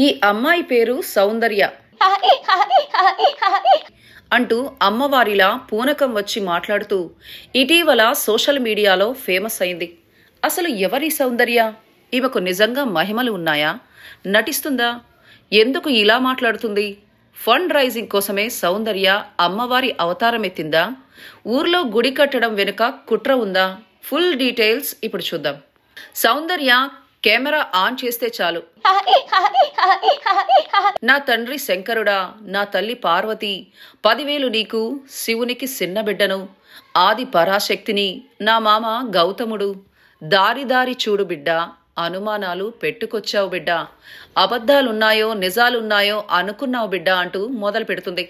ఈ అమ్మాయి పేరు సౌందర్య అంటూ అమ్మవారిలా పూనకం వచ్చి మాట్లాడుతూ ఇటీవల సోషల్ మీడియాలో ఫేమస్ అయింది. అసలు ఎవరి సౌందర్య? ఈమెకు నిజంగా మహిమలు ఉన్నాయా? నటిస్తుందా? ఎందుకు ఇలా మాట్లాడుతుంది? ఫండ్ రైజింగ్ కోసమే సౌందర్య అమ్మవారి అవతారం ఎత్తిందా? ఊర్లో గుడి కట్టడం వెనుక కుట్ర ఉందా? ఫుల్ డీటెయిల్స్ ఇప్పుడు చూద్దాం. సౌందర్య కెమెరా ఆన్ చేస్తే చాలు, నా తండ్రి శంకరుడా, నా తల్లి పార్వతి, 10,000 నీకు, శివునికి చిన్న బిడ్డను, ఆది పరాశక్తిని, నా మామ గౌతముడు, దారి దారి చూడు బిడ్డ, అనుమానాలు పెట్టుకొచ్చావు బిడ్డ, అబద్ధాలున్నాయో నిజాలున్నాయో అనుకున్నావు బిడ్డ అంటూ మొదలు పెడుతుంది.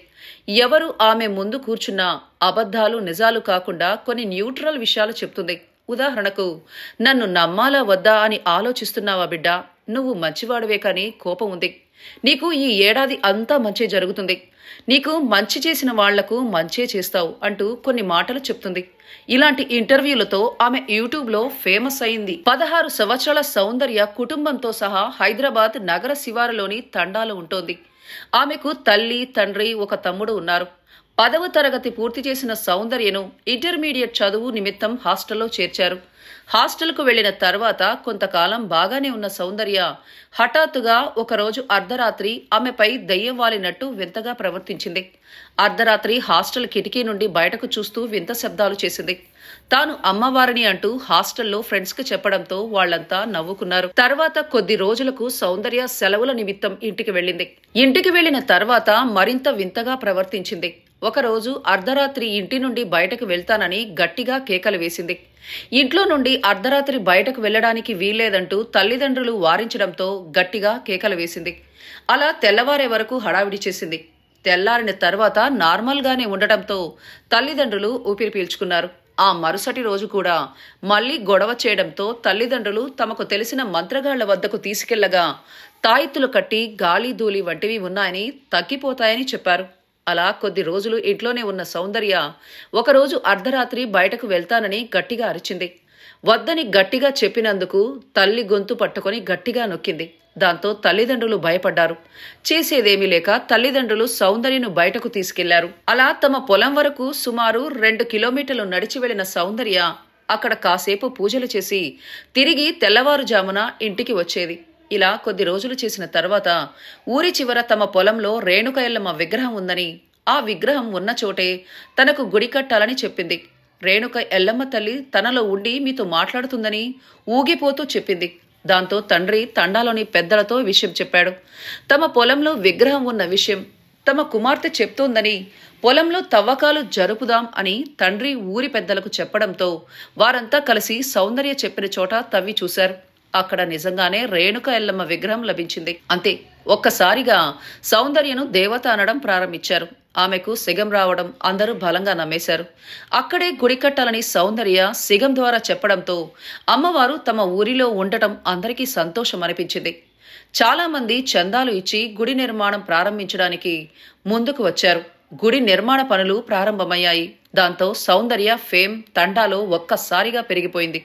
ఎవరు ఆమె ముందు కూర్చున్నా అబద్ధాలు నిజాలు కాకుండా కొన్ని న్యూట్రల్ విషయాలు చెప్తుంది. ఉదాహరణకు, నన్ను నమ్మాలా వద్దా అని ఆలోచిస్తున్నావా బిడ్డ? నువ్వు మంచివాడువే కానీ కోపం ఉంది. నీకు ఈ ఏడాది అంతా మంచి జరుగుతుంది. నీకు మంచి చేసిన వాళ్లకు మంచే చేస్తావు అంటూ కొన్ని మాటలు చెప్తుంది. ఇలాంటి ఇంటర్వ్యూలతో ఆమె యూట్యూబ్లో ఫేమస్ అయింది. 16 సంవత్సరాల సౌందర్య కుటుంబంతో సహా హైదరాబాద్ నగర శివారులోని తండాలో ఉంటోంది. ఆమెకు తల్లి, తండ్రి, ఒక తమ్ముడు ఉన్నారు. 10వ తరగతి పూర్తి చేసిన సౌందర్యను ఇంటర్మీడియట్ చదువు నిమిత్తం హాస్టల్లో చేర్చారు. హాస్టల్కు వెళ్లిన తర్వాత కొంతకాలం బాగానే ఉన్న సౌందర్య హఠాత్తుగా ఒకరోజు అర్ధరాత్రి ఆమెపై దెయ్యం వాలినట్టు వింతగా ప్రవర్తించింది. అర్ధరాత్రి హాస్టల్ కిటికీ నుండి బయటకు చూస్తూ వింత శబ్దాలు చేసింది. తాను అమ్మవారిని అంటూ హాస్టల్లో ఫ్రెండ్స్ కి చెప్పడంతో వాళ్లంతా నవ్వుకున్నారు. తర్వాత కొద్ది రోజులకు సౌందర్య సెలవుల నిమిత్తం ఇంటికి వెళ్లింది. ఇంటికి వెళ్లిన తర్వాత మరింత వింతగా ప్రవర్తించింది. ఒకరోజు అర్ధరాత్రి ఇంటి నుండి బయటకు వెళ్తానని గట్టిగా కేకలు వేసింది. ఇంట్లో నుండి అర్ధరాత్రి బయటకు వెళ్లడానికి వీల్లేదంటూ తల్లిదండ్రులు వారించడంతో గట్టిగా కేకలు వేసింది. అలా తెల్లవారే వరకు హడావిడి చేసింది. తెల్లారిన తర్వాత నార్మల్గానే ఉండటంతో తల్లిదండ్రులు ఊపిరి పీల్చుకున్నారు. ఆ మరుసటి రోజు కూడా మళ్లీ గొడవ చేయడంతో తల్లిదండ్రులు తమకు తెలిసిన మంత్రగాళ్ల వద్దకు తీసుకెళ్లగా తాయెత్తులు కట్టి గాలి ధూళి వంటివి ఉన్నాయని, తగ్గిపోతాయని చెప్పారు. అలా కొద్ది రోజులు ఇంట్లోనే ఉన్న సౌందర్య ఒకరోజు అర్ధరాత్రి బయటకు వెళ్తానని గట్టిగా అరిచింది. వద్దని గట్టిగా చెప్పినందుకు తల్లి గొంతు పట్టుకొని గట్టిగా నొక్కింది. దాంతో తల్లిదండ్రులు భయపడ్డారు. చేసేదేమీ లేక తల్లిదండ్రులు సౌందర్యను బయటకు తీసుకెళ్లారు. అలా తమ పొలం వరకు సుమారు 2 కిలోమీటర్లు నడిచి వెళ్లిన సౌందర్య అక్కడ కాసేపు పూజలు చేసి తిరిగి తెల్లవారుజామున ఇంటికి వచ్చేది. ఇలా కొద్ది రోజులు చేసిన తర్వాత ఊరి చివర తమ పొలంలో రేణుక ఎల్లమ్మ విగ్రహం ఉందని, ఆ విగ్రహం ఉన్న చోటే తనకు గుడి కట్టాలని చెప్పింది. రేణుక ఎల్లమ్మ తల్లి తనలో ఉండి మీతో మాట్లాడుతుందని ఊగిపోతూ చెప్పింది. దాంతో తండ్రి తండాలోని పెద్దలతో విషయం చెప్పాడు. తమ పొలంలో విగ్రహం ఉన్న విషయం తమ కుమార్తె చెప్తోందని, పొలంలో తవ్వకాలు జరుపుదాం అని తండ్రి ఊరి పెద్దలకు చెప్పడంతో వారంతా కలిసి సౌందర్య చెప్పిన చోట తవ్వి చూశారు. అక్కడ నిజంగానే రేణుక ఎల్లమ్మ విగ్రహం లభించింది. అంతే, ఒక్కసారిగా సౌందర్యను దేవత అనడం ప్రారంభించారు. ఆమెకు సిగం రావడం అందరూ బలంగా నమ్మేశారు. అక్కడే గుడి కట్టాలని సౌందర్య సిగం ద్వారా చెప్పడంతో అమ్మవారు తమ ఊరిలో ఉండటం అందరికీ సంతోషం అనిపించింది. చాలా మంది చందాలు ఇచ్చి గుడి నిర్మాణం ప్రారంభించడానికి ముందుకు వచ్చారు. గుడి నిర్మాణ పనులు ప్రారంభమయ్యాయి. దాంతో సౌందర్య ఫేమ్ తండాలో ఒక్కసారిగా పెరిగిపోయింది.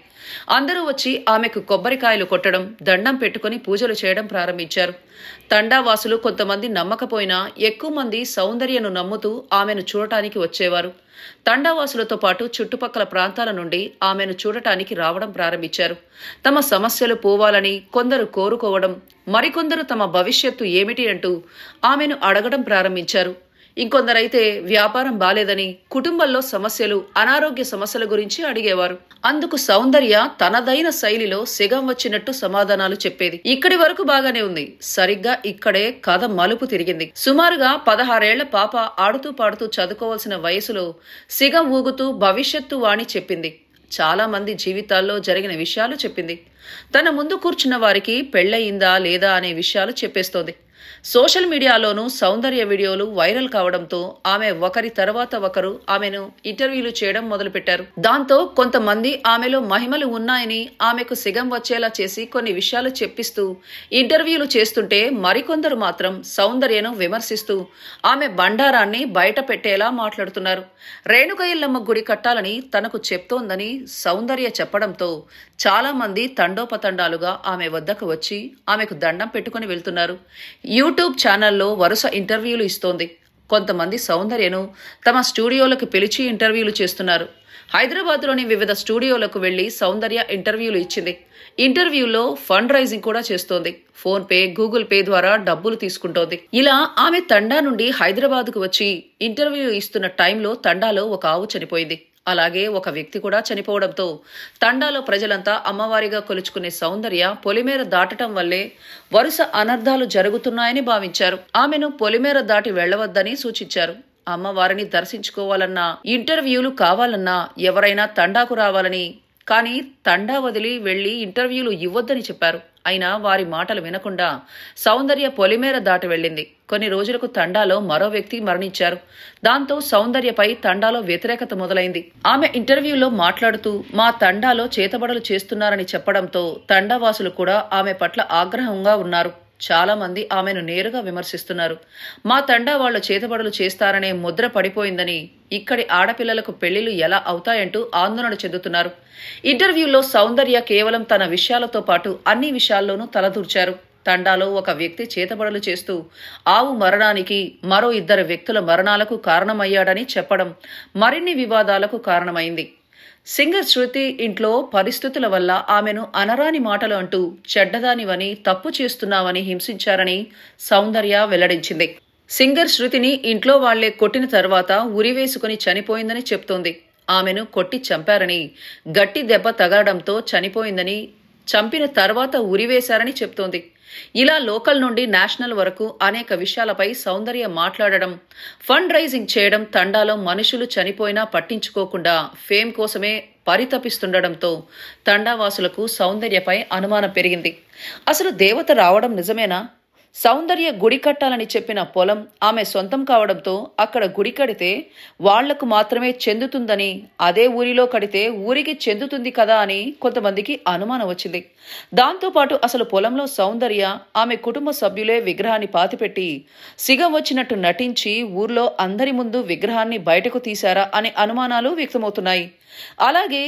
అందరూ వచ్చి ఆమెకు కొబ్బరికాయలు కొట్టడం, దండం పెట్టుకుని పూజలు చేయడం ప్రారంభించారు. తండావాసులు కొంతమంది నమ్మకపోయినా ఎక్కువ మంది సౌందర్యను నమ్ముతూ ఆమెను చూడటానికి వచ్చేవారు. తండావాసులతో పాటు చుట్టుపక్కల ప్రాంతాల నుండి ఆమెను చూడటానికి రావడం ప్రారంభించారు. తమ సమస్యలు పోవాలని కొందరు కోరుకోవడం, మరికొందరు తమ భవిష్యత్తు ఏమిటి అంటూ ఆమెను అడగడం ప్రారంభించారు. ఇంకొందరైతే వ్యాపారం బాలేదని, కుటుంబంలో సమస్యలు, అనారోగ్య సమస్యల గురించి అడిగేవారు. అందుకు సౌందర్య తనదైన శైలిలో సిగం వచ్చినట్టు సమాధానాలు చెప్పేది. ఇక్కడి వరకు బాగానే ఉంది. సరిగ్గా ఇక్కడే కథ మలుపు తిరిగింది. సుమారుగా 16 ఏళ్ల పాప ఆడుతూ పాడుతూ చదువుకోవాల్సిన వయసులో సిగం ఊగుతూ భవిష్యత్తు వాణి చెప్పింది. చాలా మంది జీవితాల్లో జరిగిన విషయాలు చెప్పింది. తన ముందు కూర్చున్న వారికి పెళ్లయిందా లేదా అనే విషయాలు చెప్పేస్తోంది. సోషల్ మీడియాలోనూ సౌందర్య వీడియోలు వైరల్ కావడంతో ఆమె ఒకరి తర్వాత ఒకరు ఆమెను ఇంటర్వ్యూలు చేయడం మొదలుపెట్టారు. దాంతో కొంతమంది ఆమెలో మహిమలు ఉన్నాయని ఆమెకు సిగం వచ్చేలా చేసి కొన్ని విషయాలు చెప్పిస్తూ ఇంటర్వ్యూలు చేస్తుంటే మరికొందరు మాత్రం సౌందర్యను విమర్శిస్తూ ఆమె బండారాన్ని బయట పెట్టేలా మాట్లాడుతున్నారు. రేణుక ఎల్లమ్మ గుడి కట్టాలని తనకు చెప్తోందని సౌందర్య చెప్పడంతో చాలా మంది తండోపతండాలుగా ఆమె వద్దకు వచ్చి ఆమెకు దండం పెట్టుకుని వెళ్తున్నారు. యూట్యూబ్ ఛానల్లో వరుస ఇంటర్వ్యూలు ఇస్తోంది. కొంతమంది సౌందర్యను తమ స్టూడియోలకు పిలిచి ఇంటర్వ్యూలు చేస్తున్నారు. హైదరాబాద్లోని వివిధ స్టూడియోలకు వెళ్లి సౌందర్య ఇంటర్వ్యూలు ఇచ్చింది. ఇంటర్వ్యూలో ఫండ్ రైజింగ్ కూడా చేస్తోంది. ఫోన్ పే, గూగుల్ పే ద్వారా డబ్బులు తీసుకుంటోంది. ఇలా ఆమె తండా నుండి హైదరాబాద్కు వచ్చి ఇంటర్వ్యూ ఇస్తున్న టైంలో తండాలో ఒక ఆవు చనిపోయింది. అలాగే ఒక వ్యక్తి కూడా చనిపోవడంతో తండాలో ప్రజలంతా అమ్మవారిగా కొలుచుకునే సౌందర్య పొలిమేర దాటడం వల్లే వరుస అనర్థాలు జరుగుతున్నాయని భావించారు. ఆమెను పొలిమేర దాటి వెళ్లవద్దని సూచించారు. అమ్మవారిని దర్శించుకోవాలన్నా, ఇంటర్వ్యూలు కావాలన్నా ఎవరైనా తండాకు రావాలని, కానీ తండా వదిలి వెళ్లి ఇంటర్వ్యూలు ఇవ్వొద్దని చెప్పారు. అయినా వారి మాటలు వినకుండా సౌందర్య పొలిమేర దాటి వెళ్ళింది. కొన్ని రోజులకు తండాలో మరో వ్యక్తి మరణించారు. దాంతో సౌందర్యపై తండాలో వ్యతిరేకత మొదలైంది. ఆమె ఇంటర్వ్యూలో మాట్లాడుతూ మా తండాలో చేతబడులు చేస్తున్నారని చెప్పడంతో తండావాసులు కూడా ఆమె పట్ల ఆగ్రహంగా ఉన్నారు. చాలా మంది ఆమెను నేరుగా విమర్శిస్తున్నారు. మా తండా వాళ్లు చేతబడులు చేస్తారనే ముద్ర పడిపోయిందని, ఇక్కడి ఆడపిల్లలకు పెళ్లిళ్లు ఎలా అవుతాయంటూ ఆందోళన చెందుతున్నారు. ఇంటర్వ్యూలో సౌందర్య కేవలం తన విషయాలతో పాటు అన్ని విషయాల్లోనూ తలదూర్చారు. తండాలో ఒక వ్యక్తి చేతబడులు చేస్తూ ఆవు మరణానికి, మరో 2 వ్యక్తుల మరణాలకు కారణమయ్యాడని చెప్పడం మరిన్ని వివాదాలకు కారణమైంది. సింగర్ శృతి ఇంట్లో పరిస్థితుల వల్ల ఆమెను అనరాని మాటలు అంటూ చెడ్డదానివని, తప్పు చేస్తున్నావని హింసించారని సౌందర్య వెల్లడించింది. సింగర్ శృతిని ఇంట్లో వాళ్లే కొట్టిన తర్వాత ఉరివేసుకుని చనిపోయిందని చెప్తోంది. ఆమెను కొట్టి చంపారని, గట్టి దెబ్బ తగలడంతో చనిపోయిందని, చంపిన తర్వాత ఉరివేశారని చెప్తోంది. ఇలా లోకల్ నుండి నేషనల్ వరకు అనేక విషయాలపై సౌందర్య మాట్లాడడం, ఫండ్ రైజింగ్ చేయడం, తండాలో మనుషులు చనిపోయినా పట్టించుకోకుండా ఫేమ్ కోసమే పరితపిస్తుండడంతో తండావాసులకు సౌందర్యపై అనుమానం పెరిగింది. అసలు దేవత రావడం నిజమేనా? సౌందర్య గుడి కట్టాలని చెప్పిన పొలం ఆమె సొంతం కావడంతో అక్కడ గుడి కడితే వాళ్లకు మాత్రమే చెందుతుందని, అదే ఊరిలో కడితే ఊరికి చెందుతుంది కదా అని కొంతమందికి అనుమానం వచ్చింది. దాంతోపాటు అసలు పొలంలో సౌందర్య, ఆమె కుటుంబ సభ్యులే విగ్రహాన్ని పాతిపెట్టి సిగం వచ్చినట్టు నటించి ఊర్లో అందరి ముందు విగ్రహాన్ని బయటకు తీశారా అనే అనుమానాలు వ్యక్తమవుతున్నాయి. అలాగే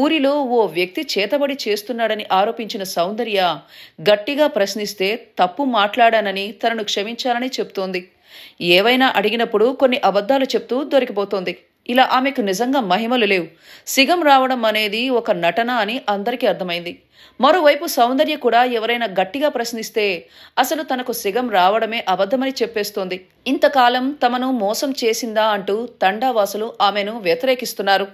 ఊరిలో ఓ వ్యక్తి చేతబడి చేస్తున్నాడని ఆరోపించిన సౌందర్య గట్టిగా ప్రశ్నిస్తే తప్పు మాట్లాడానని, తనను క్షమించాలని చెప్తోంది. ఏవైనా అడిగినప్పుడు కొన్ని అబద్ధాలు చెప్తూ దొరికిపోతోంది. ఇలా ఆమెకు నిజంగా మహిమలు లేవు, సిగం రావడం అనేది ఒక నటన అని అందరికీ అర్థమైంది. మరోవైపు సౌందర్య కూడా ఎవరైనా గట్టిగా ప్రశ్నిస్తే అసలు తనకు సిగం రావడమే అబద్ధమని చెప్పేస్తోంది. ఇంతకాలం తమను మోసం చేసిందా అంటూ తండావాసులు ఆమెను వ్యతిరేకిస్తున్నారు.